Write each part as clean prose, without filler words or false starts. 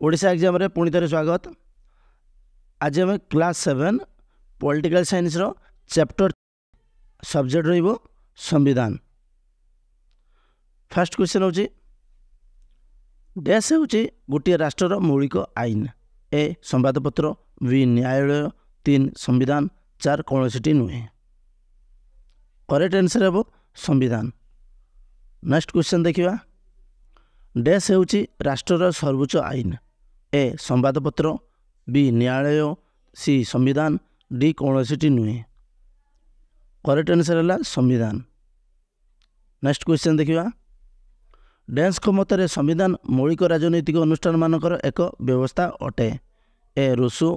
Odisha exam रे पुणी थे स्वागत। आज आम क्लास 7 पॉलिटिकल साइंस रो चैप्टर सब्जेक्ट रहिबो संविधान। फर्स्ट क्वेश्चन होची देश होची गोटे राष्ट्र मौलिक आईन। ए संवादपत्र, बी न्यायालय, 3 संविधान, 4 कौनसी नुहे। करेक्ट आंसर है संविधान। नेक्स्ट क्वेश्चन देखिबा देश होची राष्ट्रर सर्वोच्च आईन। ए संवादपत्र, बी न्यायालय, सी संविधान, डी कौनसी नुहे। करेक्ट आंसर है संविधान। नेक्स्ट क्वेश्चन देखिबा डेन्स मत संविधान मौलिक राजनैतिक अनुष्ठान मानकर एक व्यवस्था अटे। ए रुसो,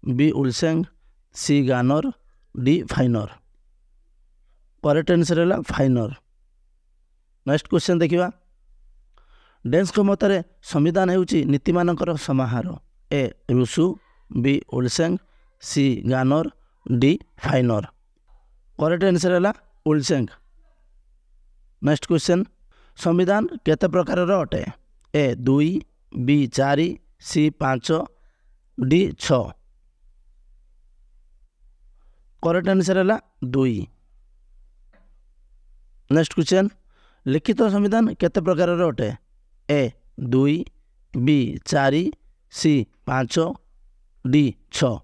बी उल्सेंग, सी गानर, डी फाइनर। करेक्ट आंसर है फाइनर। नेक्स्ट क्वेश्चन देखिबा डेन्स मत संविधान होची नीति मानकर समाहार। ए रुसो, बी उल्सेंग, सी गानर, डी फाइनर। करेक्ट आंसर है उल्सेंग। नेक्स्ट क्वेश्चन संविधान केते प्रकार अटे। ए 2, बी 4, सी 5, डी 6। करेक्ट आंसर है 2। नेक्स्ट क्वेश्चन लिखित संविधान केते प्रकार अटे। ए 2, बी 4, सी 5, डी 6।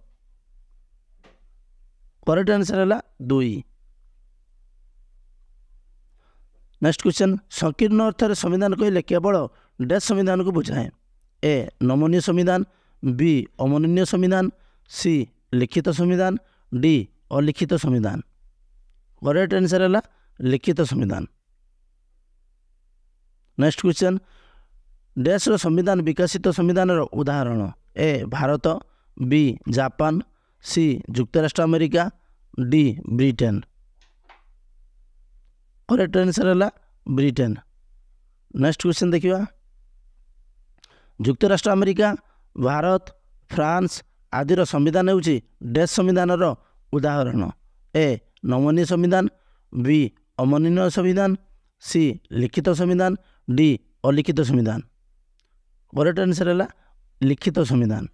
करेक्ट आंसर है 2। नेक्स्ट क्वेश्चन संकीर्ण अर्थ संविधान कहले केवल डैश संविधान को बुझाए। ए नमनीय संविधान, बी अमननीय संविधान, सी लिखित संविधान, डी अलिखित संविधान। करेक्ट आंसर है लिखित संविधान। नेक्स्ट क्वेश्चन डैश संविधान विकसित संविधान उदाहरण। A Bharat, B Japan, C युक्तराष्ट्र America, D Britain. Correct answer है ब्रिटेन। नेक्स्ट क्वेश्चन देखिबा युक्तराष्ट्र अमेरिका, भारत, फ्रांस आदिर संविधान होची डैश संविधान उदाहरण। ए नमनीय संविधान, बी अमननीय संविधान, सी लिखित संविधान, डी अलिखित संविधान। करेक्ट आंसर है लिखित संविधान।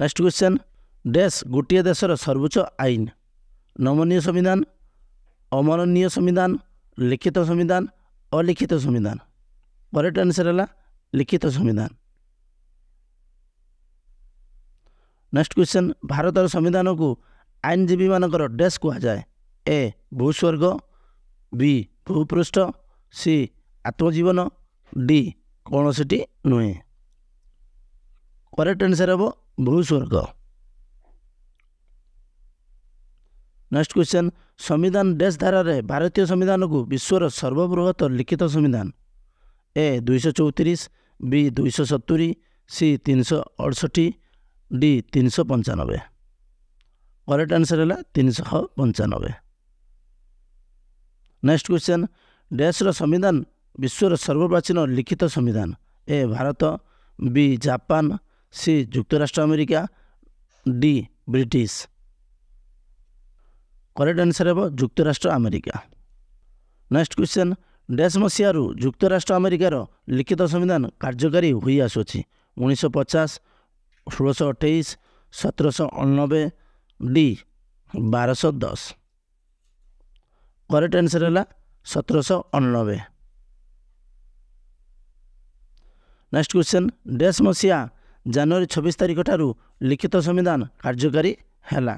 नेक्स्ट क्वेश्चन डैश गोटे देशर सर्वोच्च आईन। नमनीय संविधान, अमननीय संविधान, लिखित संविधान, अलिखित संविधान। करेक्ट आंसर है लिखित संविधान। नेक्स्ट क्वेश्चन भारतर संविधान को आईनजीवी मानकर डैश कहा जाए। ए भूस्वर्ग, बी भूपृष्ठ, सी आत्मजीवन, डी कौनसी नुहे। करेक्ट आंसर है भूस्वर्ग। नेक्स्ट क्वेश्चन संविधान डैश धारा रे भारतीय संविधान को विश्वर सर्वबृहत लिखित संविधान। ए 234, बी 270, सी 368, डी 395। करेक्ट आंसर है 395। नेक्स्ट क्वेश्चन डैश संविधान विश्वर सर्वप्राचीन लिखित संविधान। A Bharat, B Japan, C युक्तराष्ट्र America, D British. Correct answer है युक्तराष्ट्र अमेरिका। नेक्स्ट क्वेश्चन डैश मसीहारू युक्तराष्ट्र अमेरिकार लिखित संविधान कार्यकारी होई आसुछि। 1950, 1628, 1789, डी 1210। करेक्ट आंसर है 1789। नेक्स्ट क्वेश्चन डैश मसीहा जनवरी 26 तारिख ठारू लिखित संविधान कार्यकारी हैला।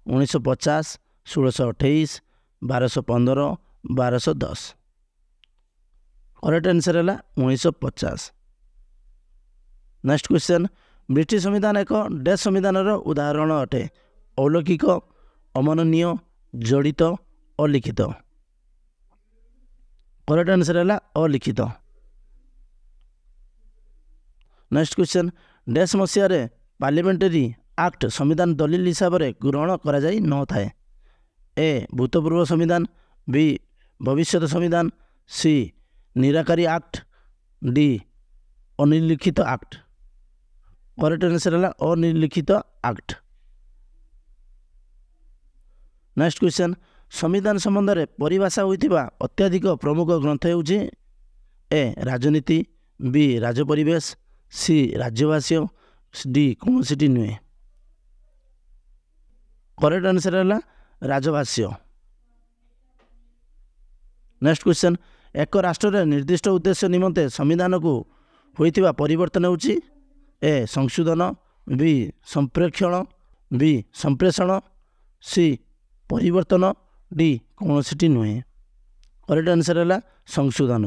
1950, 1628, 1215, 1210। करेक्ट आंसर है 1950। नेक्स्ट क्वेश्चन ब्रिटिश संविधान एक डैश संविधान उदाहरण अटे। अलौकिक, अमननीय, जड़ित, अलिखित। करेक्ट आंसर है अलिखित। नेक्स्ट क्वेश्चन डैश मसीह पार्लियामेंटरी एक्ट संविधान दलिल हिसाब से ग्रहण करा जाई न थाए। ए भूतपूर्व संविधान, बी भविष्यत संविधान, सी निराकारी एक्ट, डी अनिलिखित एक्ट। करेक्ट आंसर है अनिलिखित एक्ट। नेक्स्ट क्वेश्चन संविधान संबंध में परिभाषा होइथिबा अत्याधिक प्रमुख ग्रंथ होउछि। ए राजनीति, बी राजपरिवेश, ସି ରାଜ୍ୟବାସ୍ୟ, ଡି କୌଣସିଟି ନୁହେଁ। କରେକ୍ଟ ଆନ୍ସର ହେଲା ରାଜଭାଷ୍ୟ। ନେକ୍ସଟ କ୍ୱେଶ୍ଚନ୍, ଏକ ରାଷ୍ଟ୍ରରେ ନିର୍ଦ୍ଦିଷ୍ଟ ଉଦ୍ଦେଶ୍ୟ ନିମନ୍ତେ ସମ୍ବିଧାନକୁ ହୋଇଥିବା ପରିବର୍ତ୍ତନ ହେଉଛି ଏ ସଂଶୋଧନ, ବି ସମ୍ପ୍ରେକ୍ଷଣ, ବି ସମ୍ପ୍ରେଷଣ, ସି ପରିବର୍ତ୍ତନ, ଡି କୌଣସିଟି ନୁହେଁ। କରେକ୍ଟ ଆନ୍ସର ହେଲା ସଂଶୋଧନ।